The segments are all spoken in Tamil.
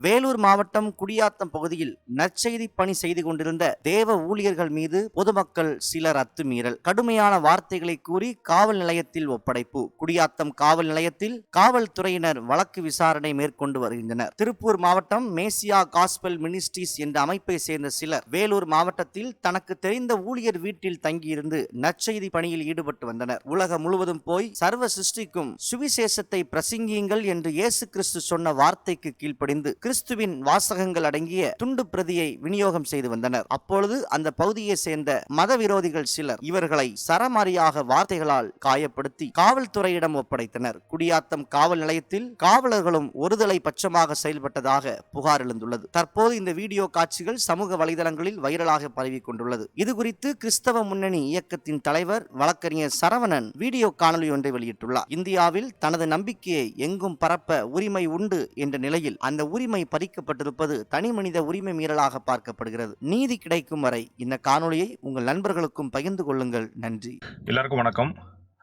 வேலூர் மாவட்டம் குடியாத்தம் பகுதியில் நற்செய்தி பணி செய்து கொண்டிருந்த தேவ ஊழியர்கள் மீது பொதுமக்கள் சிலர் அத்துமீறல், கடுமையான வார்த்தைகளை கூறி காவல் நிலையத்தில் ஒப்படைப்பு. குடியாத்தம் காவல் நிலையத்தில் காவல்துறையினர் வழக்கு விசாரணை மேற்கொண்டு வருகின்றனர். திருப்பூர் மாவட்டம் மேசியா காஸ்பல் மினிஸ்ட்ரீஸ் என்ற அமைப்பை சேர்ந்த சிலர் வேலூர் மாவட்டத்தில் தனக்கு தெரிந்த ஊழியர் வீட்டில் தங்கியிருந்து நற்செய்தி பணியில் ஈடுபட்டு வந்தனர். உலகம் முழுவதும் போய் சர்வ சிருஷ்டிக்கும் சுவிசேஷத்தை பிரசங்கியுங்கள் என்று இயேசு கிறிஸ்து சொன்ன வார்த்தைக்கு கீழ்ப்படிந்து கிறிஸ்துவின் வாசகங்கள் அடங்கிய துண்டு பிரதியை விநியோகம் செய்து வந்தனர். அப்பொழுது அந்த பகுதியை சேர்ந்த மதவிரோதிகள் சிலர் இவர்களை சரமாரியாக வார்த்தைகளால் காயப்படுத்தி காவல்துறையிடம் ஒப்படைத்தனர். குடியாத்தம் காவல் நிலையத்தில் காவலர்களும் ஒருதலை பட்சமாக செயல்பட்டதாக புகார் எழுந்துள்ளது. தற்போது இந்த வீடியோ காட்சிகள் சமூக வலைதளங்களில் வைரலாக பரவி கொண்டுள்ளது. இதுகுறித்து கிறிஸ்தவ முன்னணி இயக்கத்தின் தலைவர் வழக்கறிஞர் சரவணன் வீடியோ காணொலி ஒன்றை வெளியிட்டுள்ளார். இந்தியாவில் தனது நம்பிக்கையை எங்கும் பரப்ப உரிமை உண்டு என்ற நிலையில் அந்த உரிமை பறிக்கப்பட்டிருப்பது தனி மனித உரிமை மீறலாக பார்க்கப்படுகிறது. நீதி கிடைக்கும் வரை இந்த காணொலியை உங்கள் நண்பர்களுக்கும் பகிர்ந்து கொள்ளுங்கள். நன்றி. எல்லாருக்கும் வணக்கம்.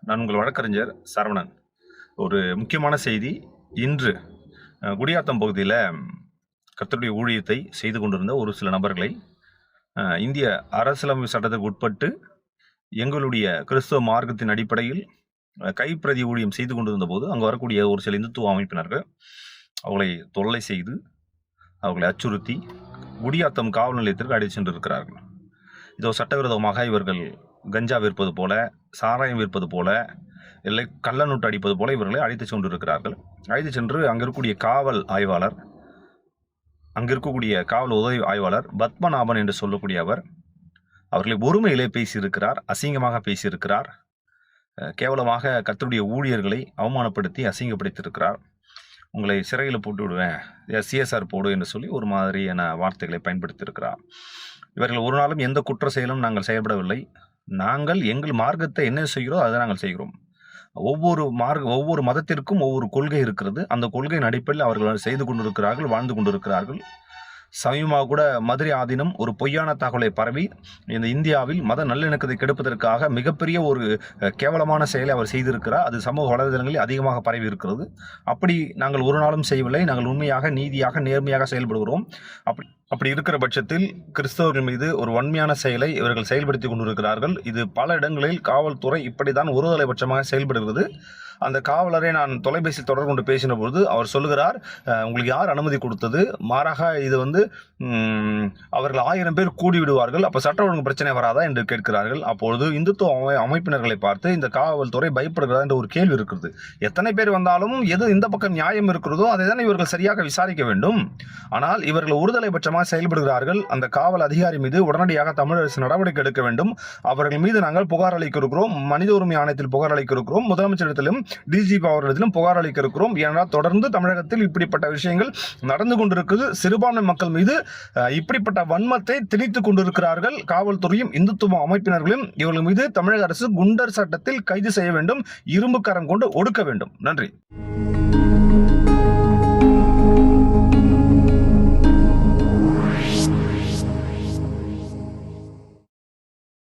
நான் உங்கள் வழக்கறிஞர் சரவணன். ஒரு முக்கியமான செய்தி. இன்று குடியாத்தம் பகுதியில் கர்த்தருடைய ஊழியத்தை செய்து கொண்டிருந்த ஒரு சில நபர்களை இந்திய அரசியலமைப்பு சட்டத்திற்கு உட்பட்டு எங்களுடைய கிறிஸ்தவ மார்க்கத்தின் அடிப்படையில் கைப்பிரதி ஊழியம் செய்து கொண்டிருந்த போது அங்கு வரக்கூடிய ஒரு சில இந்துத்துவ அமைப்பினர்கள் அவர்களை தொல்லை செய்து அவர்களை அச்சுறுத்தி குடியாத்தம் காவல் நிலையத்திற்கு அழைத்து சென்றிருக்கிறார்கள். இதோ சட்டவிரோதமாக இவர்கள் கஞ்சா விற்பது போல, சாராயம் விற்பது போல, இல்லை கள்ளநோட்டு அடிப்பது போல இவர்களை அழைத்து சென்றிருக்கிறார்கள். அழைத்து சென்று அங்கே இருக்கக்கூடிய காவல் ஆய்வாளர், அங்கே இருக்கக்கூடிய காவல் உதவி ஆய்வாளர் பத்மநாபன் என்று சொல்லக்கூடிய அவர்களை ஒருமையிலே பேசியிருக்கிறார், அசிங்கமாக பேசியிருக்கிறார், கேவலமாக கர்த்தருடைய ஊழியர்களை அவமானப்படுத்தி அசிங்கப்படுத்தியிருக்கிறார். உங்களை சிறையில் போட்டு விடுவேன், சிஎஸ்ஆர் போடு என்று சொல்லி ஒரு மாதிரியான வார்த்தைகளை பயன்படுத்தியிருக்கிறார். இவர்கள் ஒரு நாளும் எந்த குற்ற செயலும் நாங்கள் செயல்படவில்லை. நாங்கள் எங்கள் மார்க்கத்தை என்ன செய்கிறோம் அதை நாங்கள் செய்கிறோம். ஒவ்வொரு மதத்திற்கும் ஒவ்வொரு கொள்கை இருக்கிறது. அந்த கொள்கையின் அடிப்படையில் அவர்கள் செய்து கொண்டிருக்கிறார்கள், வாழ்ந்து கொண்டிருக்கிறார்கள். சமயமாக கூட மதுரை ஆதீனம் ஒரு பொய்யான தகவலை பரவி இந்த இந்தியாவில் மத நல்லிணக்கத்தை கெடுப்பதற்காக மிகப்பெரிய ஒரு கேவலமான செயலை அவர் செய்திருக்கிறார். அது சமூக வலைதளங்களில் அதிகமாக பரவி இருக்கிறது. அப்படி நாங்கள் ஒரு நாளும் செய்யவில்லை. நாங்கள் உண்மையாக, நீதியாக, நேர்மையாக செயல்படுகிறோம். அப்படி இருக்கிற பட்சத்தில் கிறிஸ்தவர்கள் மீது ஒரு வன்மையான செயலை இவர்கள் செயல்படுத்தி கொண்டிருக்கிறார்கள். இது பல இடங்களில் காவல்துறை இப்படித்தான் ஒருதலை பட்சமாக செயல்படுகிறது. அந்த காவலரை நான் தொலைபேசியில் தொடர்பு கொண்டு பேசின பொழுது அவர் சொல்லுகிறார், உங்களுக்கு யார் அனுமதி கொடுத்தது? மாறாக இது அவர்கள் 1000 பேர் கூடி விடுவார்கள், அப்போ சட்ட ஒழுங்கு பிரச்சனை வராதா என்று கேட்கிறார்கள். அப்பொழுது இந்துத்துவ அமைப்பினர்களை பார்த்து இந்த காவல்துறை பயப்படுகிறதா என்ற ஒரு கேள்வி இருக்கிறது. எத்தனை பேர் வந்தாலும் எது இந்த பக்கம் நியாயம் இருக்கிறதோ அதை தான் இவர்கள் சரியாக விசாரிக்க வேண்டும். ஆனால் இவர்கள் ஒருதலை பட்சமாக செயல்படுகிறார்கள். அந்த காவல் அதிகாரி மீது உடனடியாக தமிழக அரசு நடவடிக்கை எடுக்க வேண்டும். அவர்கள் மீது நாங்கள் புகார் அளிக்க இருக்கிறோம். மனித உரிமை ஆணையத்தில் புகார் அளிக்க இருக்கிறோம். முதலமைச்சரிடத்திலும் டிஜிபி அவர்களிடத்திலும் புகார் அளிக்க இருக்கிறோம். ஏனென்றால் தொடர்ந்து தமிழகத்தில் இப்படிப்பட்ட விஷயங்கள் நடந்து கொண்டிருக்கிறது. சிறுபான்மை மக்கள் மீது இப்படிப்பட்ட வன்மத்தை திணித்துக் கொண்டிருக்கிறார்கள். காவல்துறையும் இந்துத்துவ அமைப்பினர்களும் இவர்கள் மீது தமிழக அரசு குண்டர் சட்டத்தில் கைது செய்ய வேண்டும், இரும்பு கரம் கொண்டு ஒடுக்க வேண்டும். நன்றி.